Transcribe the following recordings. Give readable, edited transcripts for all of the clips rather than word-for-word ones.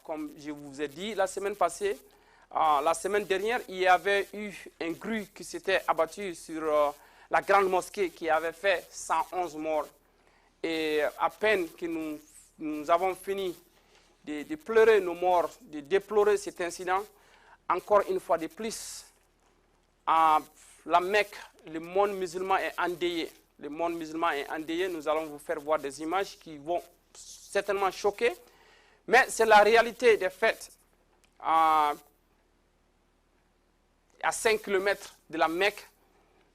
comme je vous ai dit la semaine passée, la semaine dernière, il y avait eu un grue qui s'était abattu sur la grande mosquée qui avait fait 111 morts. Et à peine que nous avons fini de pleurer nos morts, de déplorer cet incident, encore une fois de plus, à la Mecque, le monde musulman est endeuillé. Le monde musulman est endeuillé. Nous allons vous faire voir des images qui vont certainement choquer. Mais c'est la réalité des faits. À 5 km de la Mecque,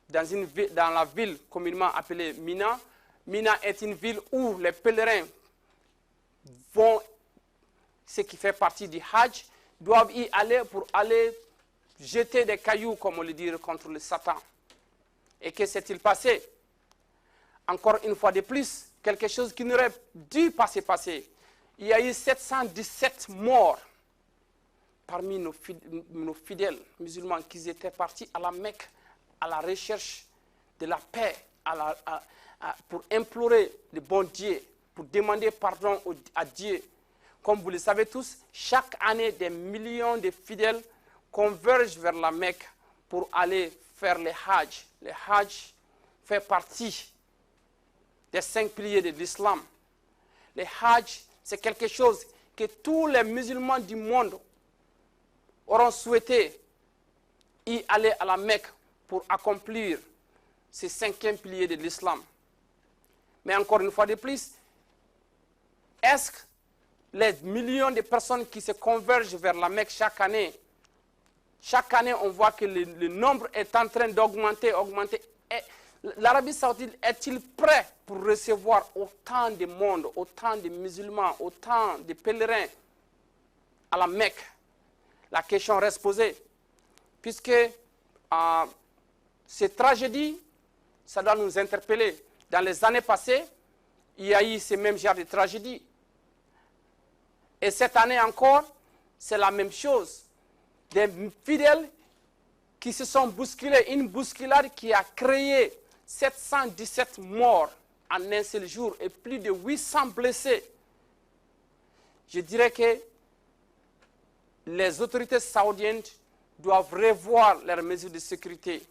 dans la ville communément appelée Mina. Mina est une ville où les pèlerins vont, ce qui fait partie du Hajj, doivent y aller pour aller jeter des cailloux, comme on le dit, contre le Satan. Et que s'est-il passé? Encore une fois de plus, quelque chose qui n'aurait dû pas se passer. Il y a eu 717 morts parmi nos fidèles musulmans qui étaient partis à la Mecque à la recherche de la paix, pour implorer le bon Dieu, pour demander pardon à Dieu. Comme vous le savez tous, chaque année, des millions de fidèles convergent vers la Mecque pour aller faire le Hajj. Le Hajj fait partie des 5 piliers de l'islam. Le Hajj, c'est quelque chose que tous les musulmans du monde auront souhaité y aller à la Mecque pour accomplir ces 5e pilier de l'islam. Mais encore une fois de plus, est-ce que les millions de personnes qui se convergent vers la Mecque chaque année, on voit que le nombre est en train d'augmenter, l'Arabie Saoudite est-il prêt pour recevoir autant de monde, autant de musulmans, autant de pèlerins à la Mecque? La question reste posée, puisque ces tragédies, ça doit nous interpeller. Dans les années passées, il y a eu ce même genre de tragédie. Et cette année encore, c'est la même chose. Des fidèles qui se sont bousculés, une bousculade qui a créé 717 morts en un seul jour et plus de 800 blessés. Je dirais que les autorités saoudiennes doivent revoir leurs mesures de sécurité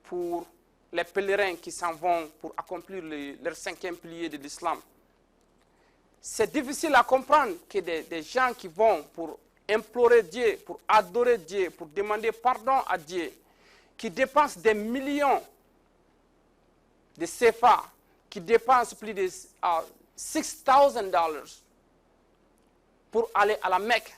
pour les pèlerins qui s'en vont pour accomplir leur 5e pilier de l'islam. C'est difficile à comprendre que des gens qui vont pour implorer Dieu, pour adorer Dieu, pour demander pardon à Dieu, qui dépensent des millions de CFA, qui dépensent plus de $6,000 pour aller à la Mecque,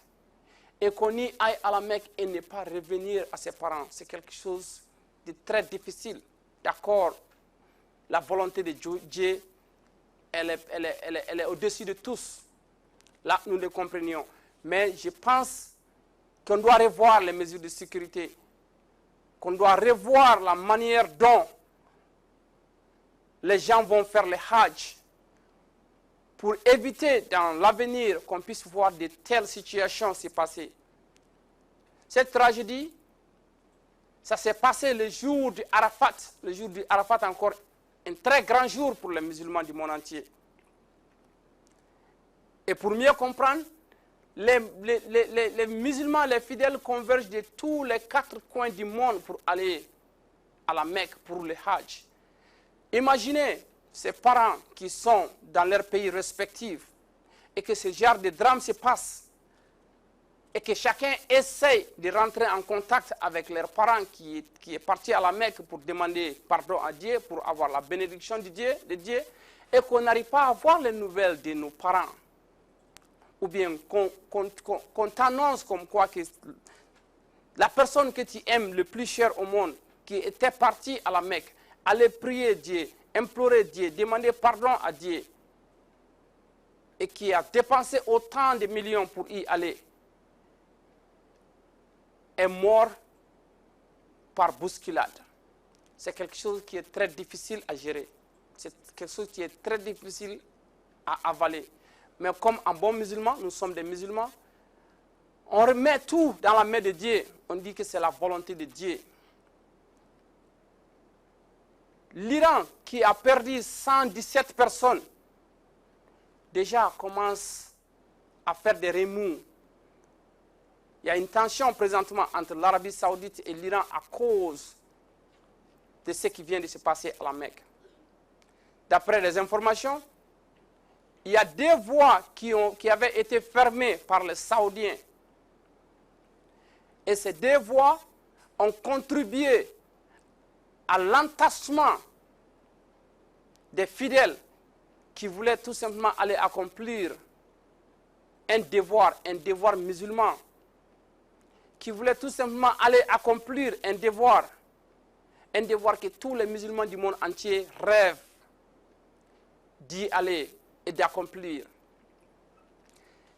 et qu'on y aille à la Mecque et ne pas revenir à ses parents. C'est quelque chose de très difficile. D'accord, la volonté de Dieu, elle est au-dessus de tous. Là, nous le comprenions. Mais je pense qu'on doit revoir les mesures de sécurité, qu'on doit revoir la manière dont les gens vont faire le Hajj, pour éviter dans l'avenir qu'on puisse voir de telles situations se passer. Cette tragédie, ça s'est passé le jour du Arafat. Le jour du Arafat, encore un très grand jour pour les musulmans du monde entier. Et pour mieux comprendre, les musulmans, les fidèles convergent de tous les 4 coins du monde pour aller à la Mecque pour le Hajj. Imaginez ces parents qui sont dans leurs pays respectifs et que ce genre de drame se passe et que chacun essaye de rentrer en contact avec leurs parents qui est parti à la Mecque pour demander pardon à Dieu, pour avoir la bénédiction de Dieu, et qu'on n'arrive pas à avoir les nouvelles de nos parents. Ou bien qu'on t'annonce comme quoi que la personne que tu aimes le plus cher au monde, qui était partie à la Mecque, allait prier Dieu, implorer Dieu, demander pardon à Dieu, et qui a dépensé autant de millions pour y aller, est mort par bousculade. C'est quelque chose qui est très difficile à gérer. C'est quelque chose qui est très difficile à avaler. Mais comme un bon musulman, nous sommes des musulmans, on remet tout dans la main de Dieu. On dit que c'est la volonté de Dieu. L'Iran, qui a perdu 117 personnes, déjà commence à faire des remous y a une tension présentement entre l'Arabie Saoudite et l'Iran à cause de ce qui vient de se passer à la Mecque. D'après les informations, il y a des voies qui avaient été fermées par les Saoudiens. Et ces deux voies ont contribué à l'entassement des fidèles qui voulaient tout simplement aller accomplir un devoir musulman, qui voulaient tout simplement aller accomplir un devoir que tous les musulmans du monde entier rêvent d'y aller et d'accomplir.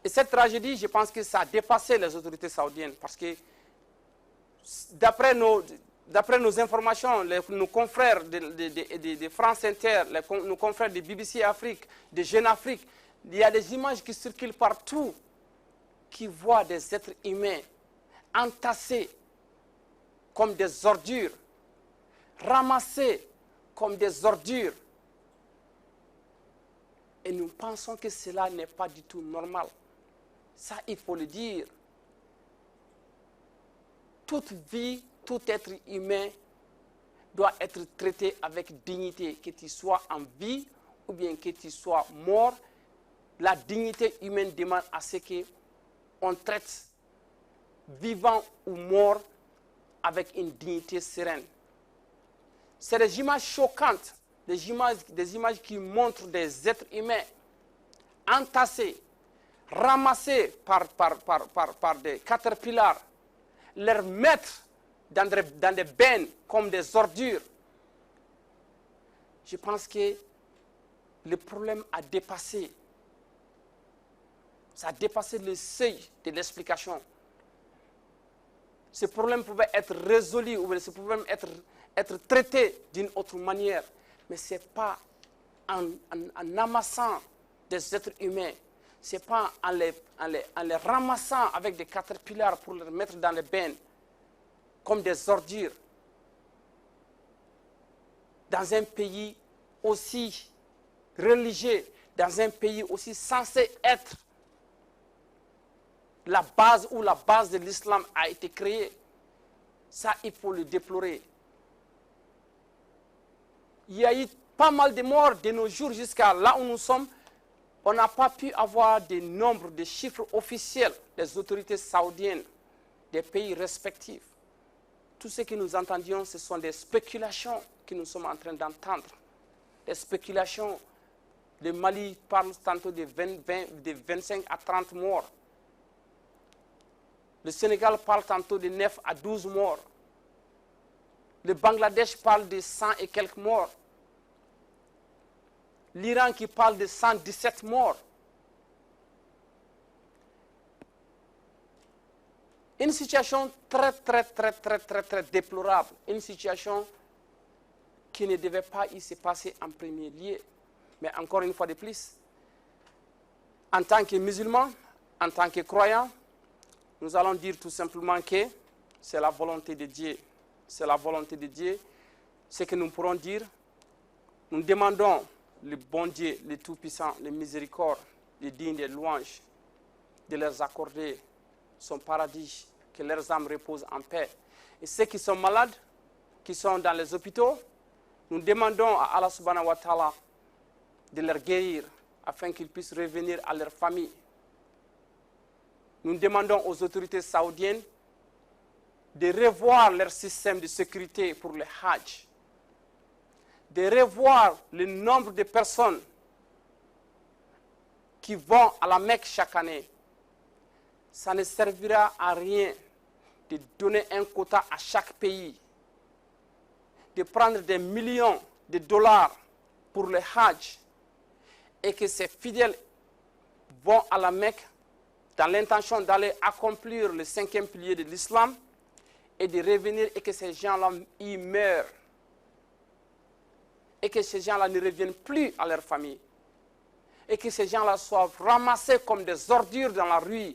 Et cette tragédie, je pense que ça a dépassé les autorités saoudiennes, parce que d'après nos informations, nos confrères de France Inter, nos confrères de BBC Afrique, de Jeune Afrique, il y a des images qui circulent partout, qui voient des êtres humains entassés comme des ordures, ramassés comme des ordures. Et nous pensons que cela n'est pas du tout normal. Ça, il faut le dire. Toute vie, tout être humain doit être traité avec dignité, que tu sois en vie ou bien que tu sois mort. La dignité humaine demande à ce qu'on traite vivant ou mort avec une dignité sereine. C'est des images choquantes, des images qui montrent des êtres humains entassés, ramassés par des caterpillars, les mettre dans des bennes comme des ordures. Je pense que le problème a dépassé. Ça a dépassé le seuil de l'explication. Ce problème pouvait être résolu, ou ce problème être traité d'une autre manière. Mais ce n'est pas en amassant des êtres humains. Ce n'est pas en les ramassant avec des caterpillars pour les mettre dans les bennes comme des ordures. Dans un pays aussi religieux, dans un pays aussi censé être la base où la base de l'islam a été créée. Ça, il faut le déplorer. Il y a eu pas mal de morts de nos jours jusqu'à là où nous sommes. On n'a pas pu avoir des nombres, des chiffres officiels des autorités saoudiennes, des pays respectifs. Tout ce que nous entendions, ce sont des spéculations que nous sommes en train d'entendre. Des spéculations. Le Mali parle tantôt de 25 à 30 morts. Le Sénégal parle tantôt de 9 à 12 morts. Le Bangladesh parle de 100 et quelques morts. L'Iran qui parle de 117 morts. Une situation très déplorable. Une situation qui ne devait pas y se passer en premier lieu. Mais encore une fois de plus, en tant que musulmans, en tant que croyants, nous allons dire tout simplement que c'est la volonté de Dieu. C'est la volonté de Dieu. Ce que nous pourrons dire, nous demandons le bon Dieu, le Tout-Puissant, le Miséricorde, le digne des louanges, de leur accorder son paradis, que leurs âmes reposent en paix. Et ceux qui sont malades, qui sont dans les hôpitaux, nous demandons à Allah subhanahu wa ta'ala de leur guérir afin qu'ils puissent revenir à leur famille. Nous demandons aux autorités saoudiennes de revoir leur système de sécurité pour le Hajj, de revoir le nombre de personnes qui vont à la Mecque chaque année. Ça ne servira à rien de donner un quota à chaque pays, de prendre des millions de dollars pour le Hajj et que ces fidèles vont à la Mecque dans l'intention d'aller accomplir le 5e pilier de l'islam et de revenir et que ces gens-là y meurent. Et que ces gens-là ne reviennent plus à leur famille. Et que ces gens-là soient ramassés comme des ordures dans la rue.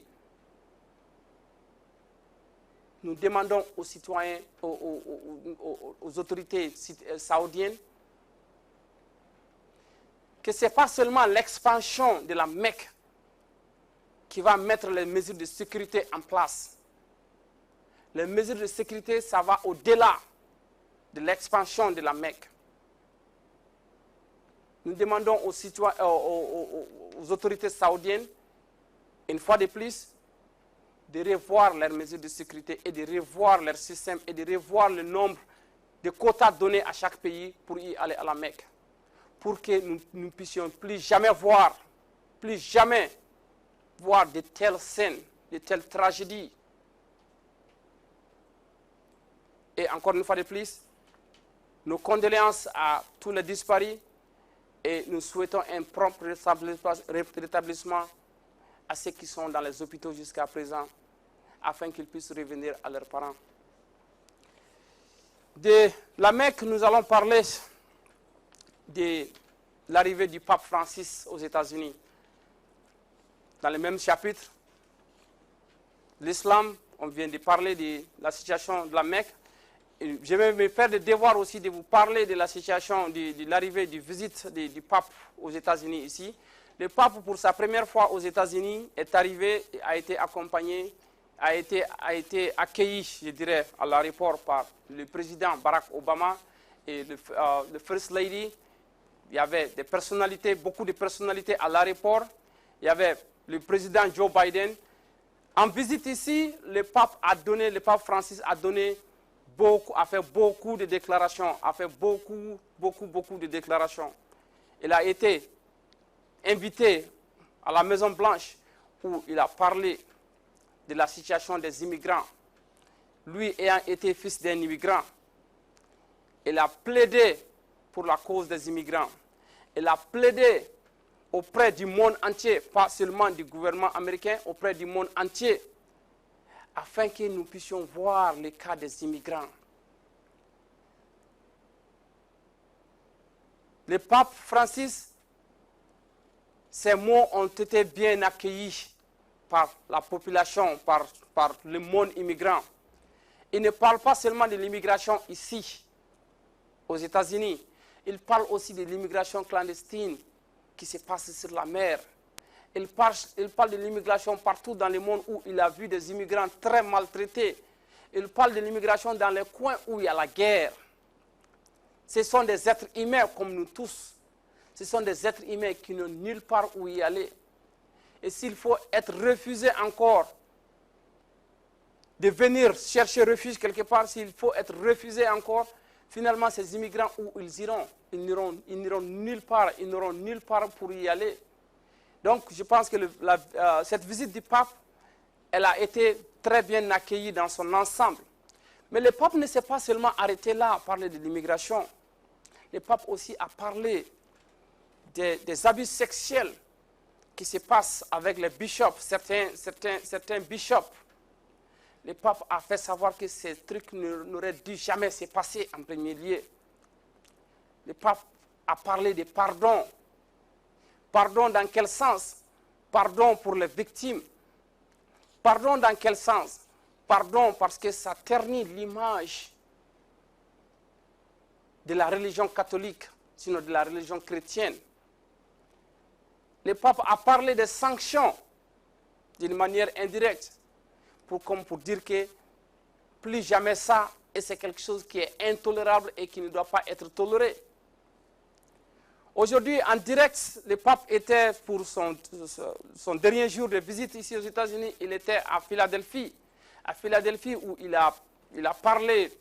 Nous demandons aux citoyens, aux autorités saoudiennes, que ce n'est pas seulement l'expansion de la Mecque qui va mettre les mesures de sécurité en place. les mesures de sécurité, ça va au-delà de l'expansion de la Mecque. Nous demandons aux autorités saoudiennes, une fois de plus, de revoir leurs mesures de sécurité et de revoir leur système et de revoir le nombre de quotas donnés à chaque pays pour y aller à la Mecque. Pour que nous ne puissions plus jamais voir de telles scènes, de telles tragédies. Et encore une fois de plus, nos condoléances à tous les disparus et nous souhaitons un prompt rétablissement à ceux qui sont dans les hôpitaux jusqu'à présent, afin qu'ils puissent revenir à leurs parents. De la Mecque, nous allons parler de l'arrivée du pape Francis aux États-Unis. Dans le même chapitre, l'islam, on vient de parler de la situation de la Mecque. Et je vais me faire le devoir aussi de vous parler de la situation de l'arrivée du visite du pape aux États-Unis ici. Le pape, pour sa première fois aux États-Unis, est arrivé, a été accompagné, a été accueilli, je dirais, à l'aéroport par le président Barack Obama et le First Lady. Il y avait des personnalités, beaucoup de personnalités à l'aéroport. Il y avait le président Joe Biden. En visite ici, le pape Francis a fait beaucoup de déclarations, beaucoup de déclarations. Il a été invité à la Maison Blanche où il a parlé de la situation des immigrants. Lui ayant été fils d'un immigrant, il a plaidé pour la cause des immigrants. Il a plaidé auprès du monde entier, pas seulement du gouvernement américain, auprès du monde entier, afin que nous puissions voir le cas des immigrants. Le pape Francis, ces mots ont été bien accueillis par la population, par le monde immigrant. Il ne parle pas seulement de l'immigration ici, aux États-Unis. Il parle aussi de l'immigration clandestine qui se passe sur la mer. Il parle de l'immigration partout dans le monde où il a vu des immigrants très maltraités. Il parle de l'immigration dans les coins où il y a la guerre. Ce sont des êtres humains comme nous tous. Ce sont des êtres humains qui n'ont nulle part où y aller. Et s'il faut être refusé encore de venir chercher refuge quelque part, s'il faut être refusé encore, finalement ces immigrants où ils iront, ils n'iront nulle part, ils n'auront nulle part pour y aller. Donc je pense que cette visite du pape, elle a été très bien accueillie dans son ensemble. Mais le pape ne s'est pas seulement arrêté là à parler de l'immigration. Le pape aussi a parlé des abus sexuels qui se passent avec les bishops, certains bishops. Le pape a fait savoir que ces trucs n'auraient dû jamais se passer en premier lieu. Le pape a parlé de pardon. Pardon dans quel sens? Pardon pour les victimes. Pardon dans quel sens? Pardon parce que ça ternit l'image de la religion catholique, sinon de la religion chrétienne. Le pape a parlé des sanctions d'une manière indirecte, pour dire que plus jamais ça, et c'est quelque chose qui est intolérable et qui ne doit pas être toléré. Aujourd'hui, en direct, le pape était pour son dernier jour de visite ici aux États-Unis, il était à Philadelphie. À Philadelphie où il a parlé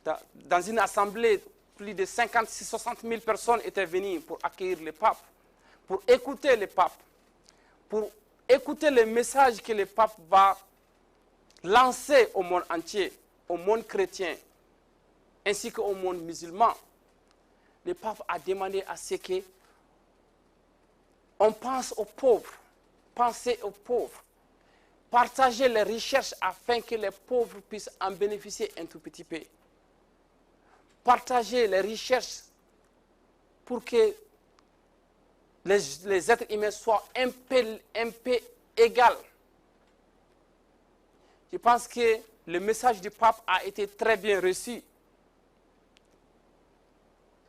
dans une assemblée, plus de 50-60 000 personnes étaient venues pour accueillir le pape, pour écouter le pape, pour écouter le message que le pape va lancer au monde entier, au monde chrétien, ainsi qu'au monde musulman. Le pape a demandé à ce que on pense aux pauvres, pensez aux pauvres, partagez les richesses afin que les pauvres puissent en bénéficier un tout petit peu. Partagez les richesses pour que les êtres humains soient un peu égaux. Je pense que le message du pape a été très bien reçu.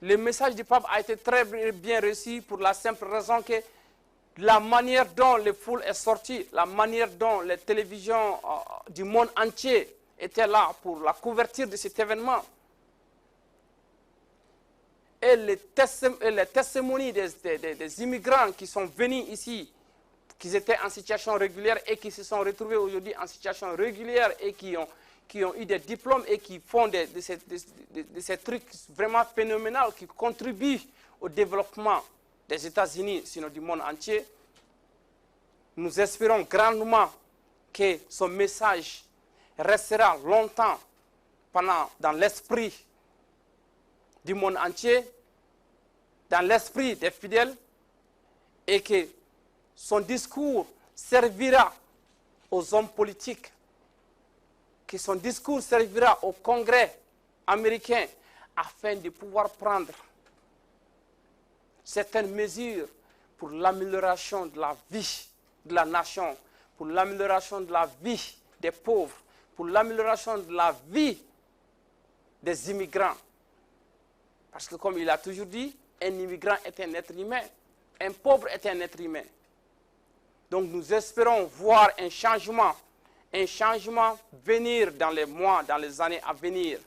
Le message du pape a été très bien reçu pour la simple raison que la manière dont les foules est sortie, la manière dont les télévisions du monde entier étaient là pour la couverture de cet événement. Et les testimonies des immigrants qui sont venus ici, qui étaient en situation régulière et qui se sont retrouvés aujourd'hui en situation régulière et qui ont eu des diplômes et qui font de ces trucs vraiment phénoménaux qui contribuent au développement des États-Unis, sinon du monde entier. Nous espérons grandement que son message restera longtemps dans l'esprit du monde entier, dans l'esprit des fidèles, et que son discours servira aux hommes politiques, que son discours servira au Congrès américain afin de pouvoir prendre certaines mesures pour l'amélioration de la vie de la nation, pour l'amélioration de la vie des pauvres, pour l'amélioration de la vie des immigrants. Parce que comme il a toujours dit, un immigrant est un être humain, un pauvre est un être humain. Donc nous espérons voir un changement venir dans les mois, dans les années à venir,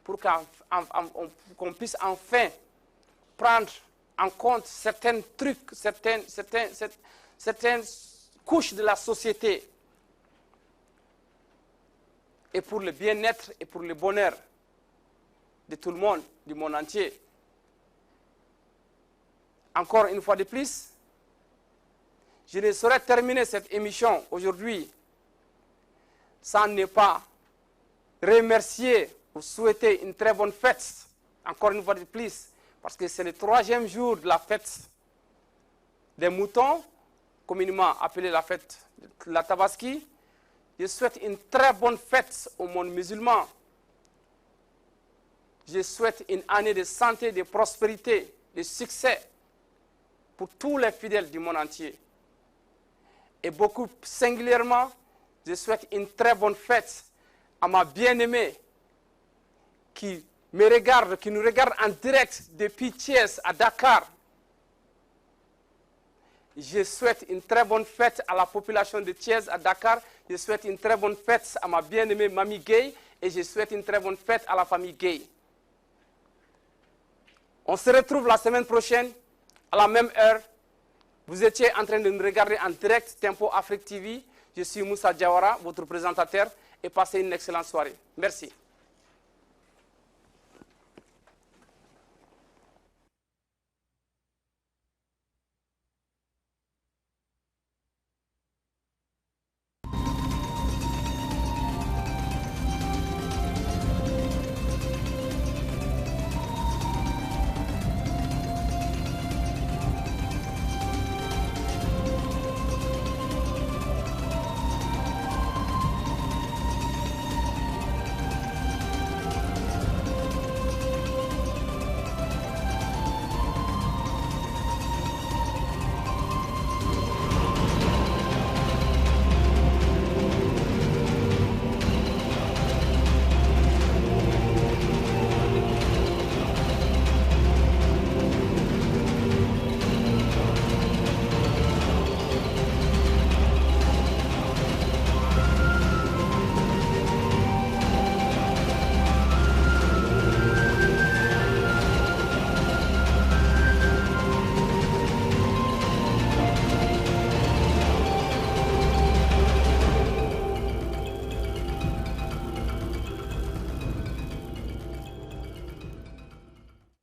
pour qu'on puisse enfin prendre en compte certains trucs, certaines couches de la société, et pour le bien-être et pour le bonheur de tout le monde, du monde entier. Encore une fois de plus, je ne saurais terminer cette émission aujourd'hui sans ne pas remercier ou souhaiter une très bonne fête, encore une fois de plus, parce que c'est le 3e jour de la fête des moutons, communément appelée la fête de la Tabaski. Je souhaite une très bonne fête au monde musulman. Je souhaite une année de santé, de prospérité, de succès pour tous les fidèles du monde entier. Et beaucoup singulièrement, je souhaite une très bonne fête à ma bien-aimée qui nous regarde en direct depuis Thiès à Dakar. Je souhaite une très bonne fête à la population de Thiès à Dakar. Je souhaite une très bonne fête à ma bien-aimée Mamie Gay et je souhaite une très bonne fête à la famille Gay. On se retrouve la semaine prochaine à la même heure. Vous étiez en train de nous regarder en direct Tempo Afrique TV. Je suis Moussa Diawara, votre présentateur, et passez une excellente soirée. Merci.